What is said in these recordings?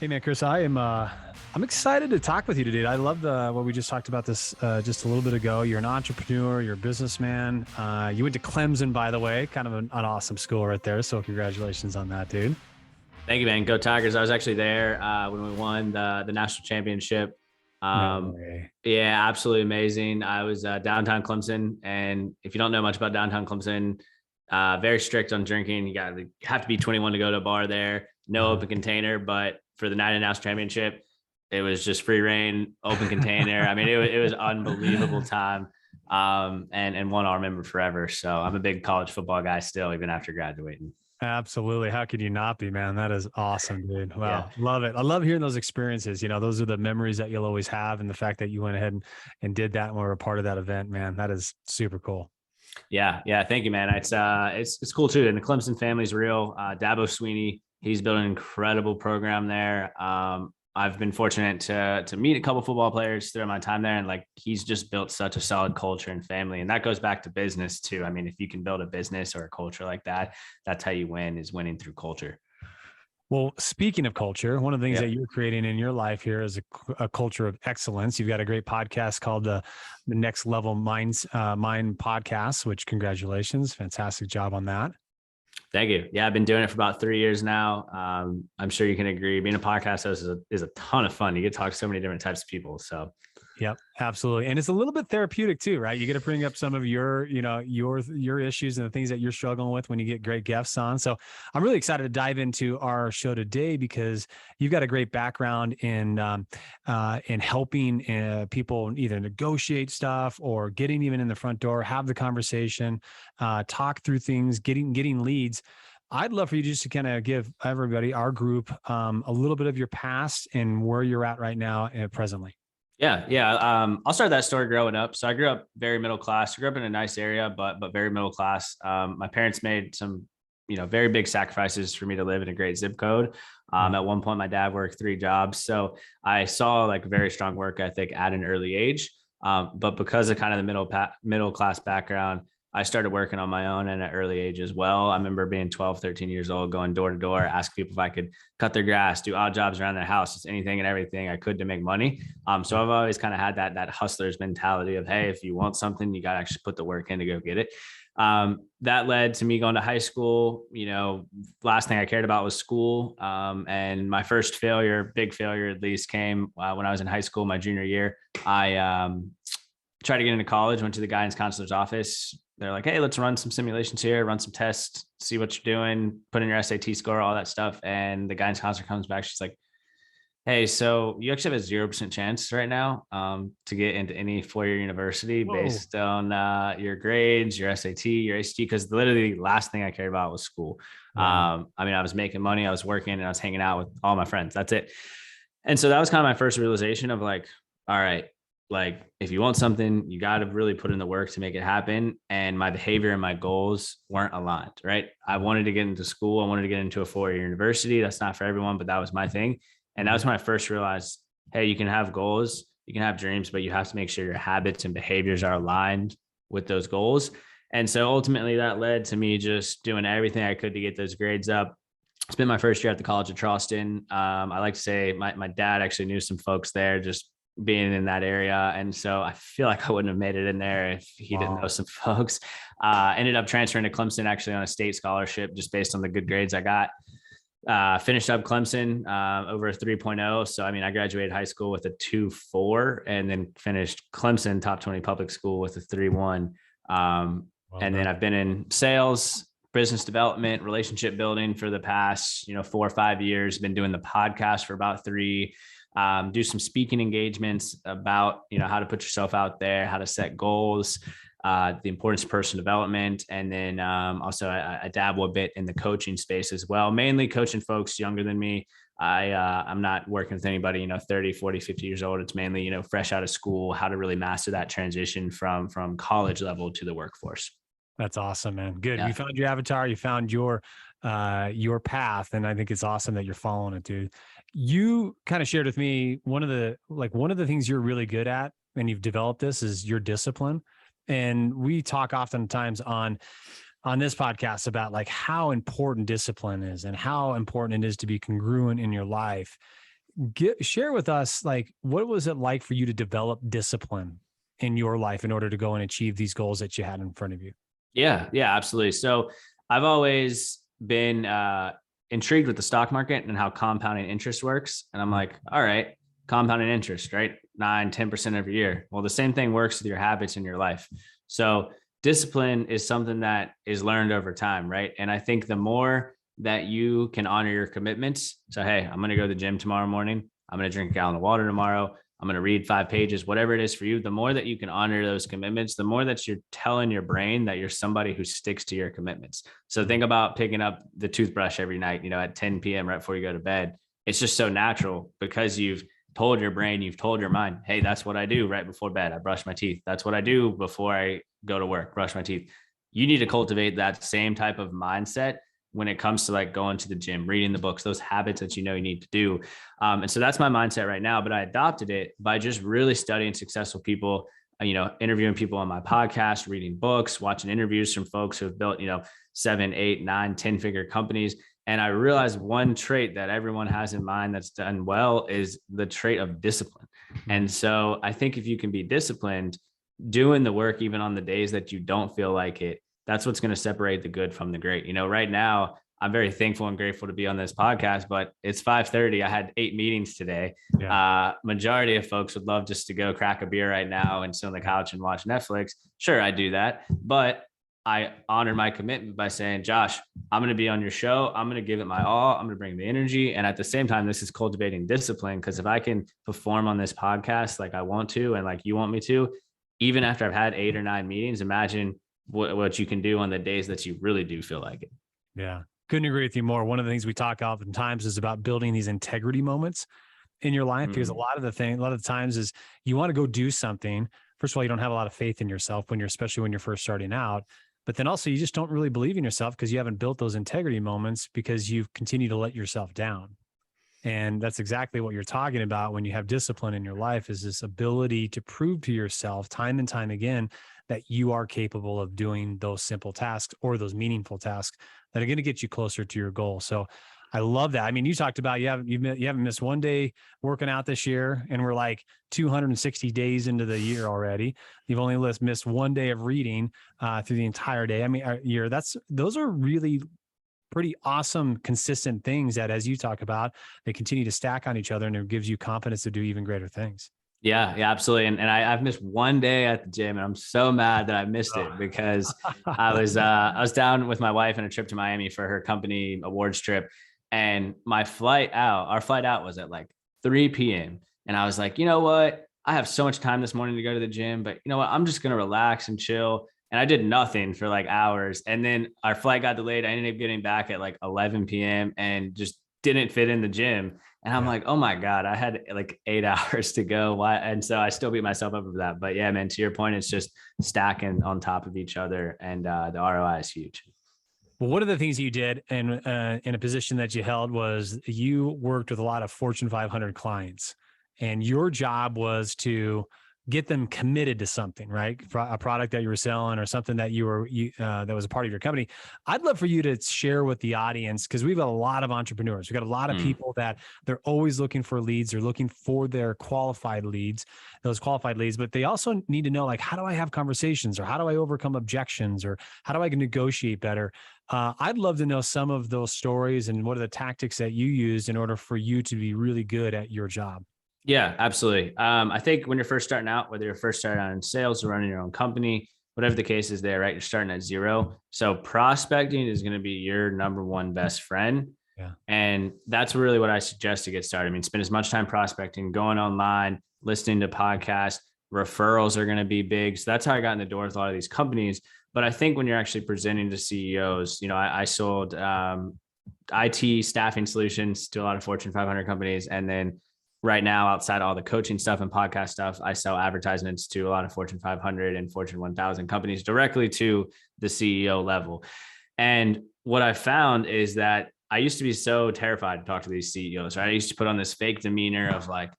Hey man, Chris, I'm excited to talk with you today. I love what we just talked about this just a little bit ago. You're an entrepreneur, you're a businessman. You went to Clemson, by the way, kind of an awesome school right there. So congratulations on that, dude. Thank you, man. Go Tigers. I was actually there when we won the national championship. No Um, way. yeah, absolutely amazing. I was downtown Clemson, and if you don't know much about downtown Clemson, very strict on drinking. You have to be 21 to go to a bar there. No open container, but for the night of national championship, it was just free reign, open container. I mean, it was unbelievable time, and one I'll remember forever. So I'm a big college football guy still, even after graduating. Absolutely. How could you not be, man? That is awesome, dude. Yeah. Wow. Love it. I love hearing those experiences. Those are the memories that you'll always have. And the fact that you went ahead and did that and were a part of that event, man, that is super cool. Yeah. Thank you, man. It's cool too. And the Clemson family's real. Dabo Sweeney, he's built an incredible program there. I've been fortunate to meet a couple football players throughout my time there, and like he's just built such a solid culture and family, and that goes back to business too. I mean, if you can build a business or a culture like that, that's how you win, is winning through culture. Well, speaking of culture, one of the things Yeah. that you're creating in your life here is a culture of excellence. You've got a great podcast called the Next Level Mind Podcast, which congratulations. Fantastic job on that. Thank you. Yeah, I've been doing it for about 3 years now. I'm sure you can agree. Being a podcast host is a ton of fun. You get to talk to so many different types of people. So Yep, absolutely. And it's a little bit therapeutic too, right? You get to bring up some of your issues and the things that you're struggling with when you get great guests on. So I'm really excited to dive into our show today because you've got a great background in helping people either negotiate stuff or getting even in the front door, have the conversation, talk through things, getting leads. I'd love for you just to kind of give everybody, our group, a little bit of your past and where you're at right now presently. Yeah. I'll start that story growing up. So I grew up very middle class. I grew up in a nice area, but very middle class. My parents made some, very big sacrifices for me to live in a great zip code. At one point, my dad worked 3 jobs, so I saw like very strong work ethic at an early age. But because of kind of the middle class background, I started working on my own at an early age as well. I remember being 12, 13 years old, going door to door, ask people if I could cut their grass, do odd jobs around their house, just anything and everything I could to make money. So I've always kind of had that hustler's mentality of, hey, if you want something, you got to actually put the work in to go get it. That led to me going to high school. Last thing I cared about was school. And my first big failure at least, came when I was in high school, my junior year. I tried to get into college, went to the guidance counselor's office. They're like, hey, let's run some simulations here, run some tests, see what you're doing, put in your SAT score, all that stuff. And the guidance counselor comes back. She's like, hey, so you actually have a 0% chance right now to get into any four-year university based on your grades, your SAT, your ACT, because literally the last thing I cared about was school. Wow. I mean, I was making money, I was working, and I was hanging out with all my friends. That's it. And so that was kind of my first realization of like, all right, like if you want something, you got to really put in the work to make it happen. And my behavior and my goals weren't aligned, right? I wanted to get into school. I wanted to get into a 4-year university. That's not for everyone, but that was my thing. And that was when I first realized, hey, you can have goals, you can have dreams, but you have to make sure your habits and behaviors are aligned with those goals. And so ultimately that led to me just doing everything I could to get those grades up. It's been my first year at the College of Charleston. I like to say my dad actually knew some folks there, just being in that area. And so I feel like I wouldn't have made it in there if he didn't know some folks. Ended up transferring to Clemson actually on a state scholarship, just based on the good grades I got. Finished up Clemson over a 3.0. So, I mean, I graduated high school with a 2.4 and then finished Clemson top 20 public school with a 3.1. And then I've been in sales, business development, relationship building for the past, 4 or 5 years. Been doing the podcast for about 3. Do some speaking engagements about, how to put yourself out there, how to set goals, the importance of personal development. And then also I dabble a bit in the coaching space as well, mainly coaching folks younger than me. I'm not working with anybody, 30, 40, 50 years old. It's mainly, fresh out of school, how to really master that transition from college level to the workforce. That's awesome, man. Good. Yeah. You found your avatar, you found your path. And I think it's awesome that you're following it, dude. You kind of shared with me one of the things you're really good at, and you've developed this, is your discipline. And we talk oftentimes on this podcast about like how important discipline is and how important it is to be congruent in your life. share with us, like, what was it like for you to develop discipline in your life in order to go and achieve these goals that you had in front of you? Yeah, yeah, absolutely. So I've always been intrigued with the stock market and how compounding interest works. And I'm like, all right, compounding interest, right? 9, 10% every year. Well, the same thing works with your habits in your life. So discipline is something that is learned over time, right? And I think the more that you can honor your commitments. So, hey, I'm going to go to the gym tomorrow morning. I'm going to drink a gallon of water tomorrow. I'm going to read 5 pages, whatever it is for you. The more that you can honor those commitments, the more that you're telling your brain that you're somebody who sticks to your commitments. So think about picking up the toothbrush every night, at 10 p.m. right before you go to bed. It's just so natural because you've told your brain, you've told your mind, hey, that's what I do right before bed. I brush my teeth. That's what I do before I go to work, brush my teeth. You need to cultivate that same type of mindset when it comes to like going to the gym, reading the books, those habits that you need to do. And so that's my mindset right now, but I adopted it by just really studying successful people, interviewing people on my podcast, reading books, watching interviews from folks who have built, 7, 8, 9, 10-figure companies. And I realized one trait that everyone has in mind that's done well is the trait of discipline. And so I think if you can be disciplined, doing the work, even on the days that you don't feel like it, that's what's going to separate the good from the great. Right now, I'm very thankful and grateful to be on this podcast, but it's 5:30. I had 8 meetings today. Yeah. Majority of folks would love just to go crack a beer right now and sit on the couch and watch Netflix. Sure, I do that, but I honor my commitment by saying, Josh, I'm going to be on your show. I'm going to give it my all. I'm going to bring the energy. And at the same time, this is cultivating discipline, because if I can perform on this podcast like I want to and like you want me to, even after I've had 8 or 9 meetings, imagine what you can do on the days that you really do feel like it. Yeah. Couldn't agree with you more. One of the things we talk oftentimes is about building these integrity moments in your life, because a lot of the times is you want to go do something. First of all, you don't have a lot of faith in yourself especially when you're first starting out, but then also you just don't really believe in yourself because you haven't built those integrity moments because you've continued to let yourself down. And that's exactly what you're talking about when you have discipline in your life, is this ability to prove to yourself time and time again that you are capable of doing those simple tasks or those meaningful tasks that are going to get you closer to your goal. So I love that. I mean, you talked about you haven't missed one day working out this year, and we're like 260 days into the year already. You've only missed one day of reading through the entire day. I mean, year. Those are really pretty awesome, consistent things that, as you talk about, they continue to stack on each other, and it gives you confidence to do even greater things. Yeah, absolutely. And I've missed one day at the gym, and I'm so mad that I missed it, because I was down with my wife on a trip to Miami for her company awards trip. And our flight out was at like 3 p.m. And I was like, you know what? I have so much time this morning to go to the gym, but you know what? I'm just going to relax and chill. And I did nothing for like hours. And then our flight got delayed. I ended up getting back at like 11 p.m. and just didn't fit in the gym. And I'm like, oh my God, I had like 8 hours to go. Why? And so I still beat myself up for that. But yeah, man, to your point, it's just stacking on top of each other. And the ROI is huge. Well, one of the things you did in a position that you held was you worked with a lot of Fortune 500 clients, and your job was to get them committed to something, right? A product that you were selling or something that that was a part of your company. I'd love for you to share with the audience, because we've got a lot of entrepreneurs. We've got a lot of people that they're always looking for leads. They're looking for those qualified leads, but they also need to know, like, how do I have conversations, or how do I overcome objections, or how do I negotiate better? I'd love to know some of those stories and what are the tactics that you used in order for you to be really good at your job. Yeah, absolutely. I think when you're first starting out, whether you're first starting out in sales or running your own company, whatever the case is there, right? You're starting at zero. So prospecting is going to be your number one best friend. Yeah. And that's really what I suggest to get started. I mean, spend as much time prospecting, going online, listening to podcasts. Referrals are going to be big. So that's how I got in the door with a lot of these companies. But I think when you're actually presenting to CEOs, I sold IT staffing solutions to a lot of Fortune 500 companies. And then right now, outside all the coaching stuff and podcast stuff, I sell advertisements to a lot of Fortune 500 and Fortune 1000 companies directly to the CEO level. And what I found is that I used to be so terrified to talk to these CEOs, right? I used to put on this fake demeanor of like,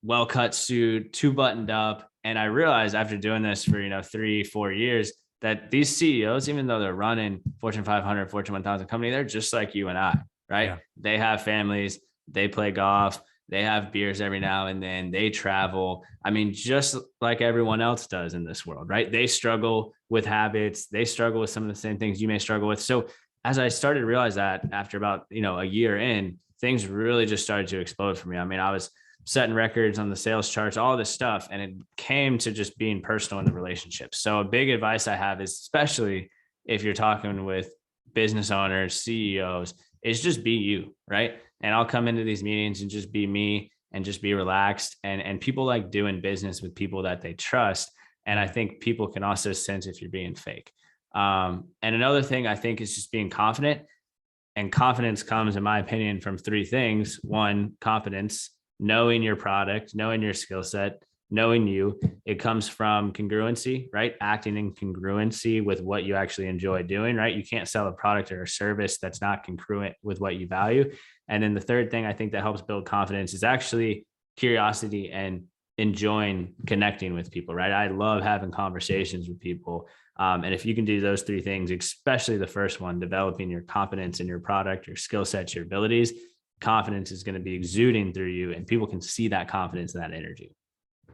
well-cut suit, too buttoned up. And I realized after doing this for, 3-4 years, that these CEOs, even though they're running Fortune 500, Fortune 1000 company, they're just like you and I, right? Yeah. They have families, they play golf, They have beers every now and then. They travel. I mean, just like everyone else does in this world, right? They struggle with habits. They struggle with some of the same things you may struggle with. So as I started to realize that after about, a year in, things really just started to explode for me. I mean, I was setting records on the sales charts, all this stuff. And it came to just being personal in the relationships. So a big advice I have is, especially if you're talking with business owners, CEOs, is just be you, right? And I'll come into these meetings and just be me and just be relaxed. And people like doing business with people that they trust. And I think people can also sense if you're being fake. And another thing I think is just being confident. And confidence comes, in my opinion, from three things. One, confidence, knowing your product, knowing your skill set, knowing you. It comes from congruency, right? Acting in congruency with what you actually enjoy doing, right? You can't sell a product or a service that's not congruent with what you value. And then the third thing I think that helps build confidence is actually curiosity and enjoying connecting with people, right? I love having conversations with people. And if you can do those three things, especially the first one, developing your confidence in your product, your skill sets, your abilities, confidence is going to be exuding through you, and people can see that confidence and that energy.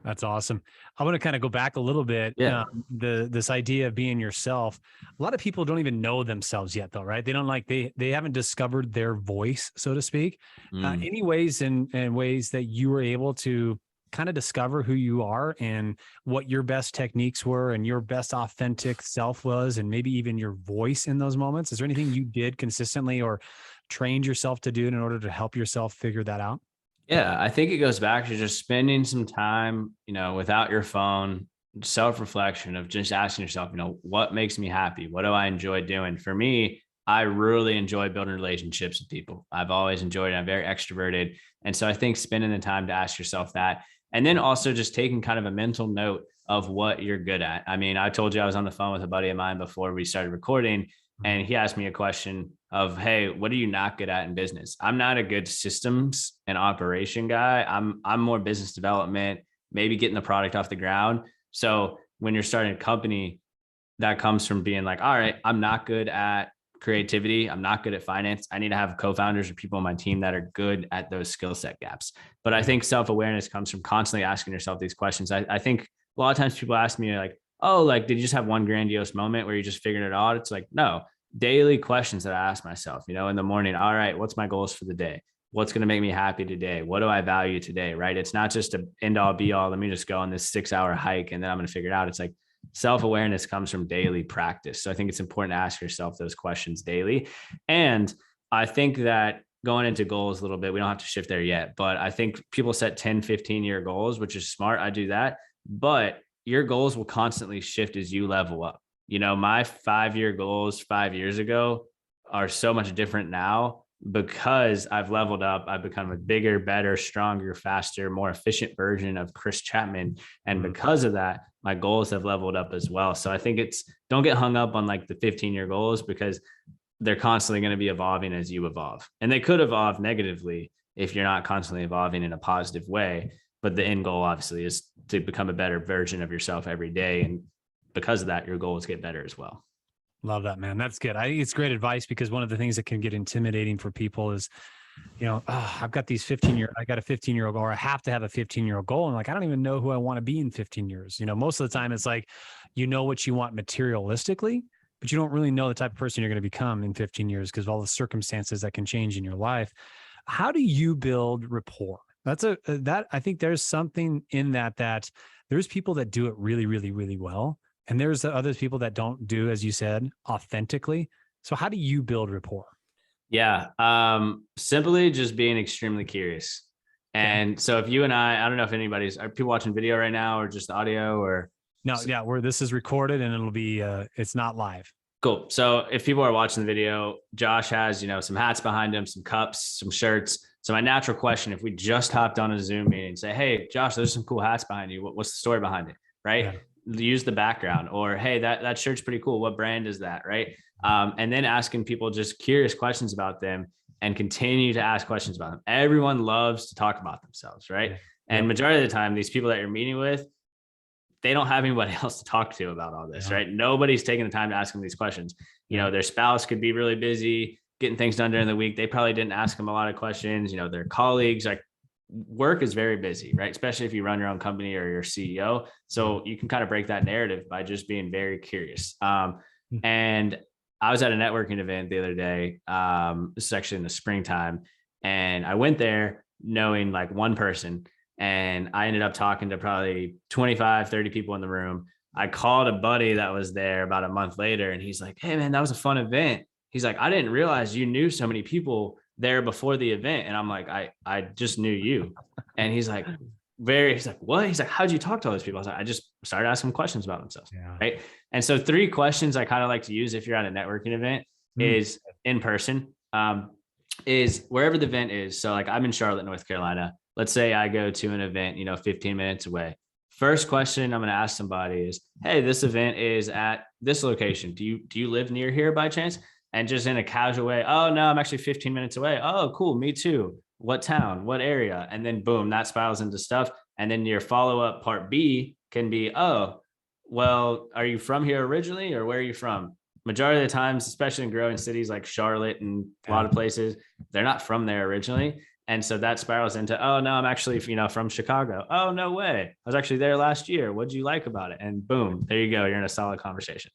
That's awesome. I want to kind of go back a little bit. Yeah. This idea of being yourself. A lot of people don't even know themselves yet, though, right? They don't they haven't discovered their voice, so to speak. Any ways and ways that you were able to kind of discover who you are and what your best techniques were and your best authentic self was, and maybe even your voice in those moments? Is there anything you did consistently or trained yourself to do in order to help yourself figure that out? Yeah, I think it goes back to just spending some time, without your phone, self-reflection of just asking yourself, what makes me happy? What do I enjoy doing? For me, I really enjoy building relationships with people. I've always enjoyed it. I'm very extroverted. And so I think spending the time to ask yourself that, and then also just taking kind of a mental note of what you're good at. I mean, I told you I was on the phone with a buddy of mine before we started recording, and he asked me a question of, hey, what are you not good at in business? I'm not a good systems and operation guy. I'm more business development, maybe getting the product off the ground. So when you're starting a company, that comes from being like, all right, I'm not good at creativity. I'm not good at finance. I need to have co-founders or people on my team that are good at those skill set gaps. But I think self-awareness comes from constantly asking yourself these questions. I think a lot of times people ask me like, oh, like, did you just have one grandiose moment where you just figured it out? It's like, no, daily questions that I ask myself, in the morning. All right, what's my goals for the day? What's going to make me happy today? What do I value today? Right. It's not just a end all be all. Let me just go on this 6-hour hike and then I'm going to figure it out. It's like self-awareness comes from daily practice. So I think it's important to ask yourself those questions daily. And I think that going into goals a little bit, we don't have to shift there yet, but I think people set 10, 15-year goals, which is smart. I do that, but your goals will constantly shift as you level up. My 5-year goals 5 years ago are so much different now because I've leveled up. I've become a bigger, better, stronger, faster, more efficient version of Chris Chapman. And because of that, my goals have leveled up as well. So I think don't get hung up on like the 15-year goals, because they're constantly going to be evolving as you evolve. And they could evolve negatively if you're not constantly evolving in a positive way. But the end goal obviously is to become a better version of yourself every day. And because of that, your goals get better as well. Love that, man. That's good. I think it's great advice, because one of the things that can get intimidating for people is, I've got I got a 15-year-old goal, or I have to have a 15-year-old goal. And like, I don't even know who I want to be in 15 years. Most of the time it's like, what you want materialistically, but you don't really know the type of person you're going to become in 15 years because of all the circumstances that can change in your life. How do you build rapport? I think there's something in that there's people that do it really, really, really well. And there's the other people that don't do, as you said, authentically. So how do you build rapport? Yeah. Simply just being extremely curious. And so if you and I don't know if are people watching video right now or just audio or? No, yeah, this is recorded and it'll be, it's not live. Cool. So if people are watching the video, Josh has, some hats behind him, some cups, some shirts. So my natural question, if we just hopped on a Zoom meeting and say, hey, Josh, there's some cool hats behind you. What's the story behind it? Right. Yeah. Use the background, or, hey, that shirt's pretty cool. What brand is that? Right. And then asking people just curious questions about them and continue to ask questions about them. Everyone loves to talk about themselves. Right. Yeah. And majority of the time, these people that you're meeting with, they don't have anybody else to talk to about all this. Yeah. Right. Nobody's taking the time to ask them these questions. Their spouse could be really busy getting things done during the week. They probably didn't ask them a lot of questions. Their colleagues, like, work is very busy, right? Especially if you run your own company or you're CEO. So you can kind of break that narrative by just being very curious. And I was at a networking event the other day. This is actually in the springtime. And I went there knowing like one person, and I ended up talking to probably 25, 30 people in the room. I called a buddy that was there about a month later, and he's like, "Hey man, that was a fun event." He's like, "I didn't realize you knew so many people there before the event." And I'm like, I just knew you. And he's like, he's like, "What?" He's like, "How'd you talk to all those people?" I was like, "I just started asking questions about themselves." Yeah. Right. And so 3 questions I kind of like to use if you're at a networking event is in person, is wherever the event is. So like I'm in Charlotte, North Carolina. Let's say I go to an event, 15 minutes away. First question I'm going to ask somebody is, "Hey, this event is at this location. Do you live near here by chance?" And just in a casual way, "Oh no, I'm actually 15 minutes away." "Oh, cool. Me too. What town? What area?" And then boom, that spirals into stuff. And then your follow-up part B can be, "Oh, well, are you from here originally, or where are you from?" Majority of the times, especially in growing cities like Charlotte and a lot of places, they're not from there originally. And so that spirals into, "Oh no, I'm actually, from Chicago." "Oh, no way. I was actually there last year. What'd you like about it?" And boom, there you go. You're in a solid conversation.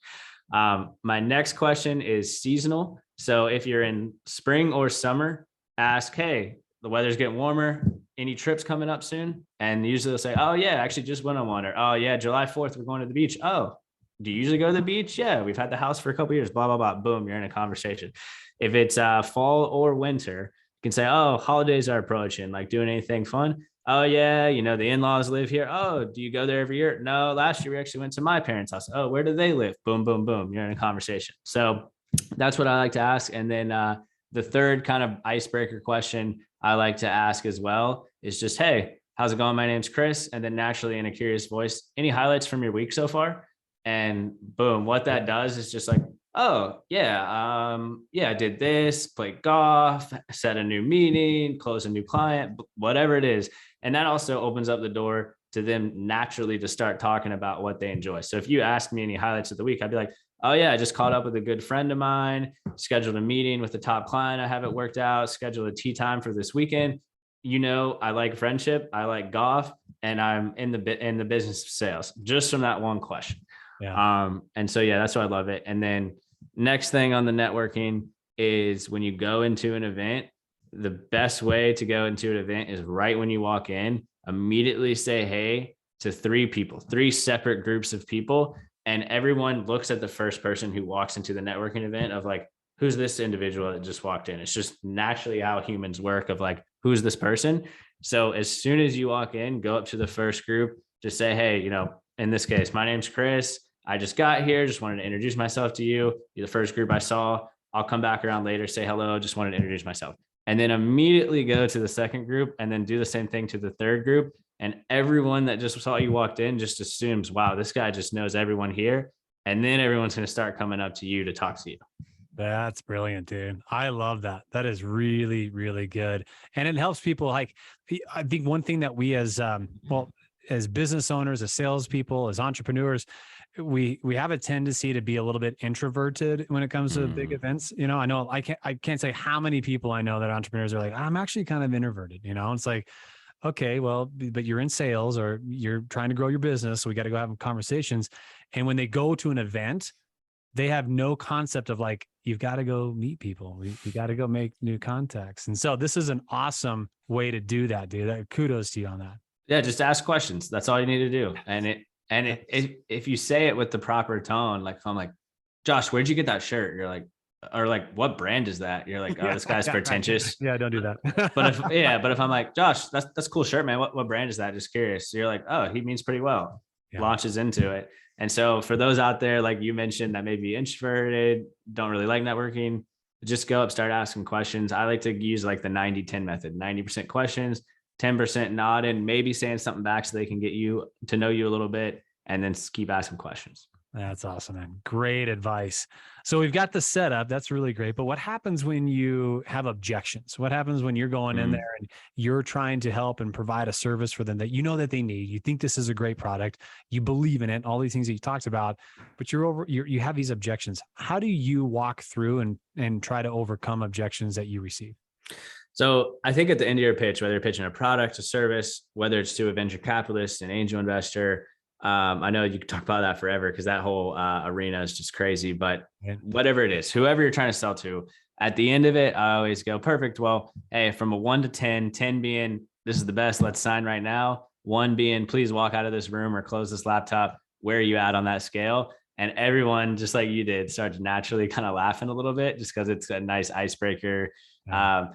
My next question is seasonal. So if you're in spring or summer, ask, "Hey, the weather's getting warmer. Any trips coming up soon?" And usually they'll say, "Oh yeah, actually just went on one." Or, "Oh yeah, July 4th, we're going to the beach." "Oh, do you usually go to the beach?" "Yeah, we've had the house for a couple of years," blah, blah, blah. Boom, you're in a conversation. If it's fall or winter, you can say, "Oh, holidays are approaching. Like doing anything fun?" "Oh yeah, the in-laws live here." "Oh, do you go there every year?" "No, last year we actually went to my parents' house." "Oh, where do they live?" Boom, boom, boom. You're in a conversation. So that's what I like to ask. And then the third kind of icebreaker question I like to ask as well is just, "Hey, how's it going? My name's Chris." And then naturally in a curious voice, "Any highlights from your week so far?" And boom, what that does is just like, "Oh yeah, yeah, I did this, played golf, set a new meeting, closed a new client," whatever it is. And that also opens up the door to them naturally to start talking about what they enjoy. So if you ask me any highlights of the week, I'd be like, "Oh yeah, I just caught up with a good friend of mine, scheduled a meeting with the top client I haven't worked out, scheduled a tea time for this weekend. I like friendship, I like golf, and I'm in the business of sales," just from that one question. Yeah. And so, yeah, that's why I love it. And then next thing on the networking is when you go into an event, the best way to go into an event is right when you walk in, immediately say hey to 3 people, 3 separate groups of people. And everyone looks at the first person who walks into the networking event of like, who's this individual that just walked in? It's just naturally how humans work of like, who's this person? So as soon as you walk in, go up to the first group, just say, "Hey, in this case, my name's Chris. I just got here. Just wanted to introduce myself to you. You're the first group I saw. I'll come back around later, say hello. Just wanted to introduce myself." And then immediately go to the second group and then do the same thing to the third group. And everyone that just saw you walked in just assumes, wow, this guy just knows everyone here. And then everyone's going to start coming up to you to talk to you. That's brilliant, dude. I love that. That is really, really good. And it helps people like, I think one thing that we as business owners, as salespeople, as entrepreneurs, we have a tendency to be a little bit introverted when it comes to big events. I know I can't say how many people I know that entrepreneurs are like, "I'm actually kind of introverted." It's like, okay, well, but you're in sales or you're trying to grow your business. So we got to go have conversations. And when they go to an event, they have no concept of like, you've got to go meet people. We got to go make new contacts. And so this is an awesome way to do that, dude. Kudos to you on that. Yeah, just ask questions. That's all you need to do. If you say it with the proper tone, like if I'm like, "Josh, where'd you get that shirt?" You're like, or like, "What brand is that?" You're like, "Oh, this guy's pretentious." Yeah, don't do that. but if I'm like, "Josh, that's a cool shirt, man. What brand is that?" Just curious. So you're like, "Oh, he means pretty well." Yeah. Launches into it. And so for those out there, like you mentioned, that may be introverted, don't really like networking, just go up, start asking questions. I like to use like the 90-10 method, 90% questions, 10% nodding, maybe saying something back so they can get you to know you a little bit, and then keep asking questions. That's awesome, man. Great advice. So we've got the setup. That's really great. But what happens when you have objections? What happens when you're going in there and you're trying to help and provide a service for them that you know that they need? You think this is a great product, you believe in it, all these things that you talked about, but you have these objections. How do you walk through and try to overcome objections that you receive? So I think at the end of your pitch, whether you're pitching a product, a service, whether it's to a venture capitalist, an angel investor, I know you could talk about that forever because that whole arena is just crazy. But Yeah. whatever it is, whoever you're trying to sell to, at the end of it, I always go, perfect. Well, hey, from a 1 to 10, 10 being this is the best, let's sign right now. 1 being please walk out of this room or close this laptop. Where are you at on that scale? And everyone, just like you did, starts naturally kind of laughing a little bit just because it's a nice icebreaker. Yeah.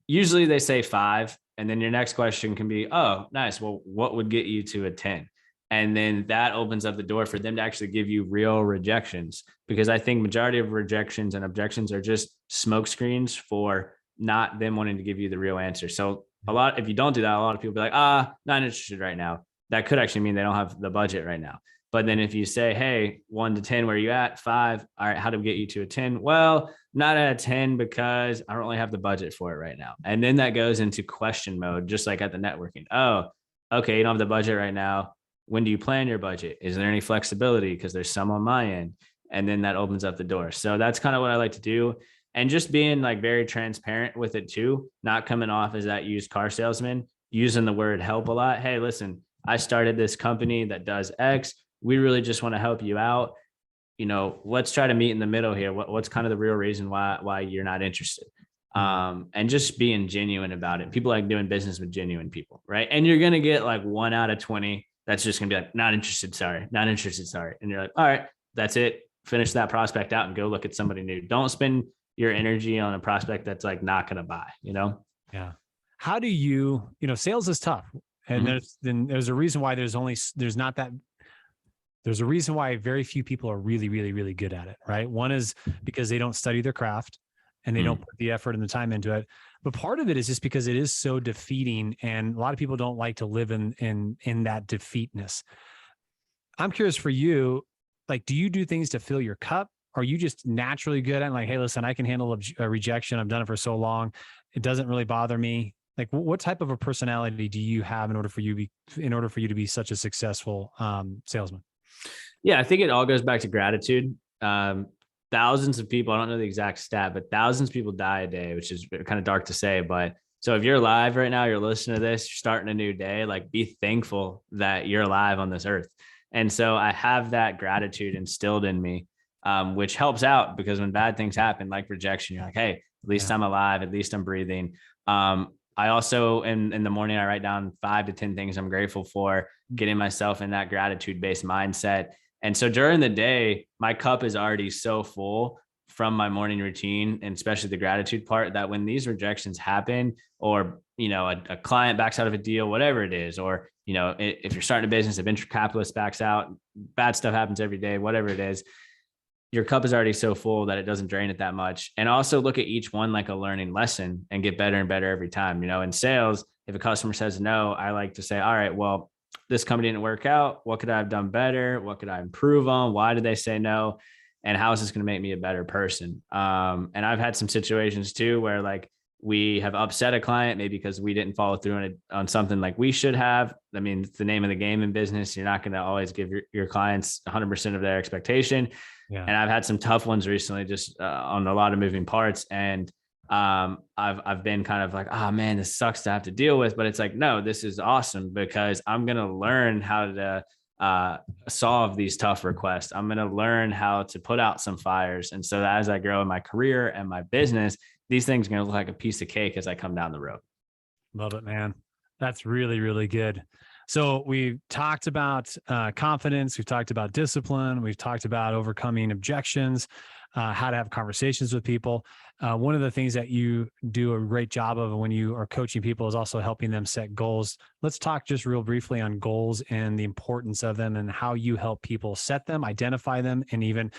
Usually they say 5, and then your next question can be, oh, nice. Well, what would get you to a 10? And then that opens up the door for them to actually give you real rejections, because I think majority of rejections and objections are just smoke screens for not them wanting to give you the real answer. So if you don't do that, a lot of people be like, not interested right now. That could actually mean they don't have the budget right now. But then if you say, hey, 1 to 10, where are you at? 5. All right, how do we get you to a 10? Well, not at a 10 because I don't really have the budget for it right now. And then that goes into question mode, just like at the networking. Oh, okay, you don't have the budget right now. When do you plan your budget? Is there any flexibility? Because there's some on my end. And then that opens up the door. So that's kind of what I like to do. And just being like very transparent with it too, not coming off as that used car salesman, using the word help a lot. Hey, listen, I started this company that does X. We really just want to help you out. Let's try to meet in the middle here. What's kind of the real reason why you're not interested? And just being genuine about it. People like doing business with genuine people, right? And you're going to get like 1 out of 20. That's just going to be like, not interested. Sorry. Not interested. Sorry. And you're like, all right, that's it. Finish that prospect out and go look at somebody new. Don't spend your energy on a prospect that's like not going to buy, Yeah. How do sales is tough. And there's a reason why there's a reason why very few people are really, really, really good at it, right? One is because they don't study their craft and they don't put the effort and the time into it. But part of it is just because it is so defeating, and a lot of people don't like to live in that defeatness. I'm curious for you, like, do you do things to fill your cup? Are you just naturally good at like, hey, listen, I can handle a rejection. I've done it for so long. It doesn't really bother me. Like, what type of a personality do you have in order for you to be such a successful salesman? Yeah, I think it all goes back to gratitude. Thousands of people, I don't know the exact stat, but thousands of people die a day, which is kind of dark to say. But so if you're alive right now, you're listening to this, you're starting a new day, like be thankful that you're alive on this earth. And so I have that gratitude instilled in me, which helps out because when bad things happen, like rejection, you're like, hey, at least I'm alive, at least I'm breathing. I also, in the morning, I write down 5 to 10 things I'm grateful for, getting myself in that gratitude-based mindset. And so during the day, my cup is already so full from my morning routine, and especially the gratitude part, that when these rejections happen, or, a client backs out of a deal, whatever it is, or, if you're starting a business, a venture capitalist backs out, bad stuff happens every day, whatever it is, your cup is already so full that it doesn't drain it that much. And also look at each one like a learning lesson and get better and better every time. In sales, if a customer says no, I like to say, all right, well, this company didn't work out. What could I have done better? What could I improve on? Why did they say no? And how is this going to make me a better person? And I've had some situations too, where like we have upset a client, maybe because we didn't follow through on something like we should have. I mean, it's the name of the game in business. You're not going to always give your clients 100% of their expectation. Yeah. And I've had some tough ones recently, just on a lot of moving parts. And I've been kind of like, oh man, this sucks to have to deal with, but it's like, no, this is awesome because I'm going to learn how to solve these tough requests. I'm going to learn how to put out some fires. And so as I grow in my career and my business, these things are going to look like a piece of cake as I come down the road. Love it, man. That's really, really good. So we've talked about confidence. We've talked about discipline. We've talked about overcoming objections, how to have conversations with people. One of the things that you do a great job of when you are coaching people is also helping them set goals. Let's talk just real briefly on goals and the importance of them and how you help people set them, identify them, and even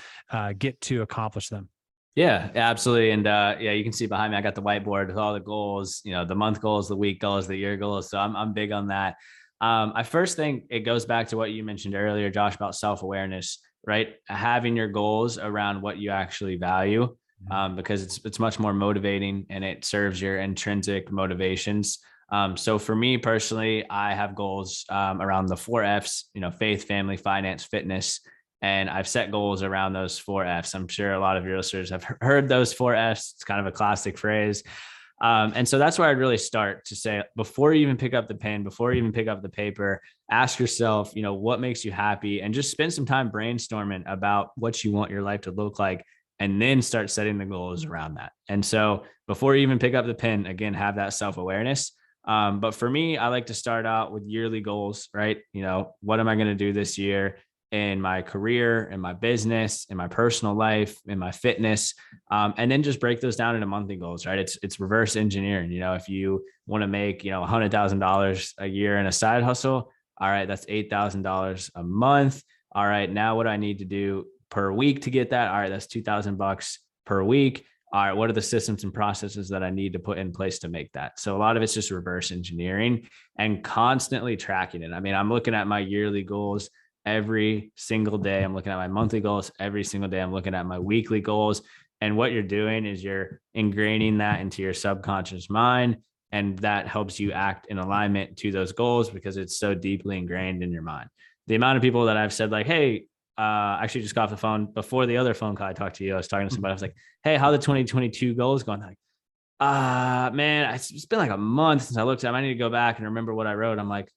get to accomplish them. Yeah, absolutely. And you can see behind me, I got the whiteboard with all the goals, the month goals, the week goals, the year goals. So I'm big on that. I first think it goes back to what you mentioned earlier, Josh, about self-awareness, right? Having your goals around what you actually value, because it's much more motivating and it serves your intrinsic motivations. So for me personally, I have goals around the 4 F's, faith, family, finance, fitness. And I've set goals around those 4 F's. I'm sure a lot of your listeners have heard those 4 F's. It's kind of a classic phrase. And so that's where I'd really start to say, before you even pick up the pen, before you even pick up the paper, ask yourself, what makes you happy, and just spend some time brainstorming about what you want your life to look like, and then start setting the goals around that. And so before you even pick up the pen, again, have that self-awareness. But for me, I like to start out with yearly goals, right? What am I going to do this year in my career, in my business, in my personal life, in my fitness, and then just break those down into monthly goals, right? It's reverse engineering. If you want to make $100,000 a year in a side hustle, all right, that's $8,000 a month. All right, now what do I need to do per week to get that? All right, that's $2,000 per week. All right, what are the systems and processes that I need to put in place to make that? So a lot of it's just reverse engineering and constantly tracking it. I mean, I'm looking at my yearly goals every single day. I'm looking at my monthly goals every single day. I'm looking at my weekly goals. And what you're doing is you're ingraining that into your subconscious mind. And that helps you act in alignment to those goals because it's so deeply ingrained in your mind. The amount of people that I've said, like, hey, actually just got off the phone before the other phone call I talked to you. I was talking to somebody. I was like, hey, how the 2022 goals going? They're like, man, it's been like a month since I looked at them. I need to go back and remember what I wrote. I'm like,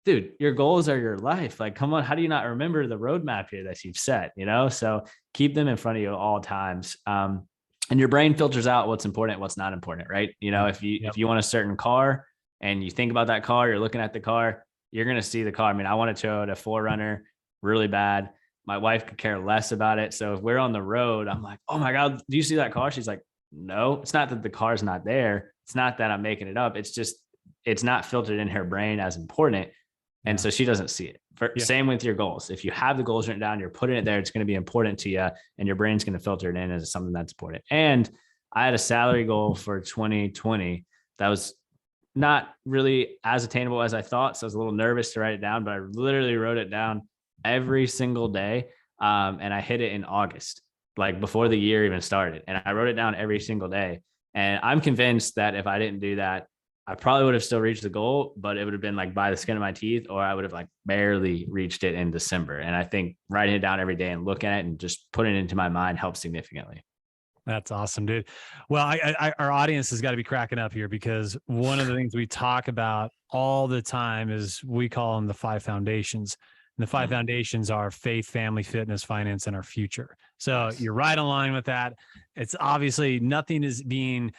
dude, your goals are your life. Like, come on, how do you not remember the roadmap here that you've set? So keep them in front of you at all times. And your brain filters out what's important, what's not important, right? If you want a certain car and you think about that car, you're looking at the car, you're going to see the car. I mean, I want to Toyota 4Runner really bad. My wife could care less about it. So if we're on the road, I'm like, oh my God, do you see that car? She's like, no, it's not that the car's not there. It's not that I'm making it up. It's just, it's not filtered in her brain as important. And so she doesn't see it. Same with your goals. If you have the goals written down, you're putting it there, it's going to be important to you, and your brain's going to filter it in as something that's important. And I had a salary goal for 2020 that was not really as attainable as I thought. So I was a little nervous to write it down, but I literally wrote it down every single day. And I hit it in August, like before the year even started. And I wrote it down every single day. And I'm convinced that if I didn't do that, I probably would have still reached the goal, but it would have been like by the skin of my teeth, or I would have like barely reached it in December. And I think writing it down every day and looking at it and just putting it into my mind helps significantly. That's awesome, dude. Well, our audience has got to be cracking up here, because one of the things we talk about all the time is we call them the 5 foundations. And the 5 foundations are faith, family, fitness, finance, and our future. So you're right on line with that. It's obviously nothing is being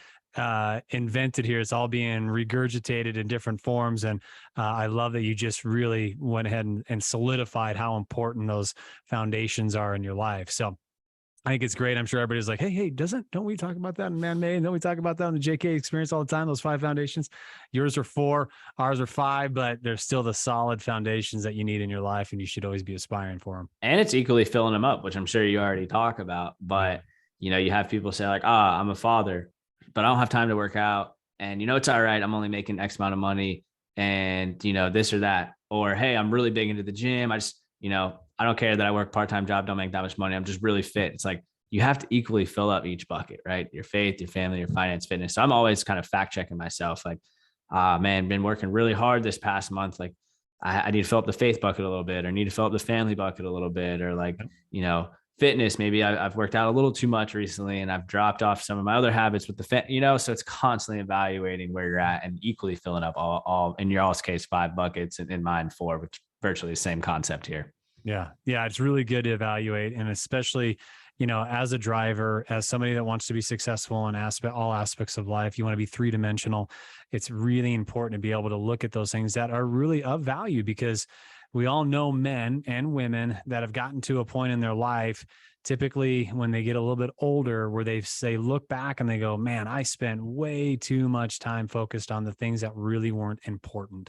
invented here. It's all being regurgitated in different forms. And I love that you just really went ahead and solidified how important those foundations are in your life. So I think it's great. I'm sure everybody's like, hey, don't we talk about that in Man-Made? Don't we talk about that in the JK experience all the time? Those 5 foundations. Yours are 4, ours are 5, but they're still the solid foundations that you need in your life, and you should always be aspiring for them. And it's equally filling them up, which I'm sure you already talk about. But you have people say like, I'm a father, but I don't have time to work out. And it's all right, I'm only making X amount of money, and this or that. Or, hey, I'm really big into the gym. I just, I don't care that I work part-time job, don't make that much money. I'm just really fit. It's like, you have to equally fill up each bucket, right? Your faith, your family, your finance, fitness. So I'm always kind of fact checking myself. Like, man, been working really hard this past month. Like, I need to fill up the faith bucket a little bit, or need to fill up the family bucket a little bit, or like, fitness. Maybe I've worked out a little too much recently, and I've dropped off some of my other habits with the so it's constantly evaluating where you're at and equally filling up all in your all's case 5 buckets, and in mine 4, which virtually the same concept here. Yeah. It's really good to evaluate. And especially, as a driver, as somebody that wants to be successful in all aspects of life, you want to be 3-dimensional. It's really important to be able to look at those things that are really of value, because we all know men and women that have gotten to a point in their life, typically when they get a little bit older, where they look back and they go, man, I spent way too much time focused on the things that really weren't important.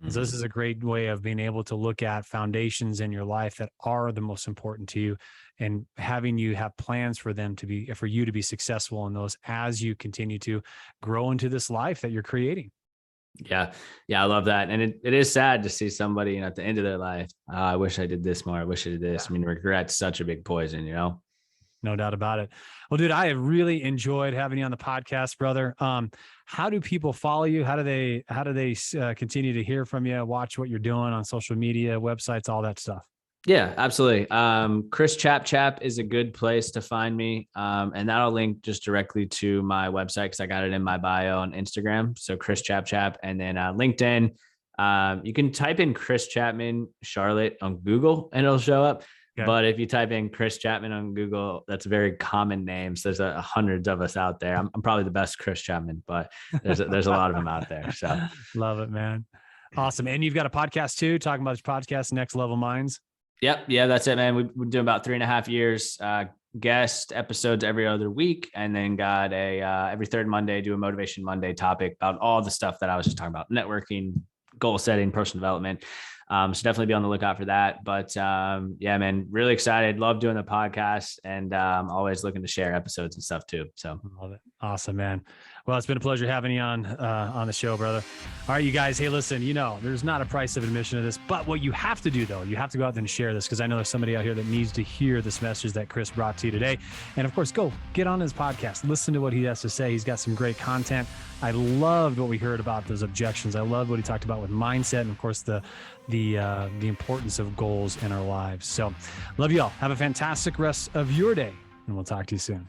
So this is a great way of being able to look at foundations in your life that are the most important to you, and having you have plans for you to be successful in those as you continue to grow into this life that you're creating. Yeah. I love that. And it is sad to see somebody at the end of their life. I wish I did this more. I wish I did this. I mean, regret's such a big poison, No doubt about it. Well, dude, I have really enjoyed having you on the podcast, brother. How do people follow you? How do they continue to hear from you, watch what you're doing on social media, websites, all that stuff? Yeah, absolutely. Chris Chap is a good place to find me. And that'll link just directly to my website because I got it in my bio on Instagram. So Chris Chap, and then LinkedIn. You can type in Chris Chapman Charlotte on Google and it'll show up. Okay. But if you type in Chris Chapman on Google, that's a very common name. So there's hundreds of us out there. I'm probably the best Chris Chapman, but there's a lot of them out there. So Love it, man. Awesome. And you've got a podcast too, talking about this podcast, Next Level Minds. Yep. Yeah, that's it, man. We've been doing about 3.5 years, guest episodes every other week. And then got every third Monday, do a Motivation Monday topic about all the stuff that I was just talking about: networking, goal setting, personal development. So definitely be on the lookout for that. But yeah, man, really excited. Love doing the podcast, and always looking to share episodes and stuff too. So love it. Awesome, man. Well, it's been a pleasure having you on the show, brother. All right, you guys. Hey, listen, there's not a price of admission to this, but what you have to do though, you have to go out there and share this, because I know there's somebody out here that needs to hear this message that Chris brought to you today. And of course, go get on his podcast, listen to what he has to say. He's got some great content. I loved what we heard about those objections. I loved what he talked about with mindset, and of course the importance of goals in our lives. So love you all. Have a fantastic rest of your day, and we'll talk to you soon.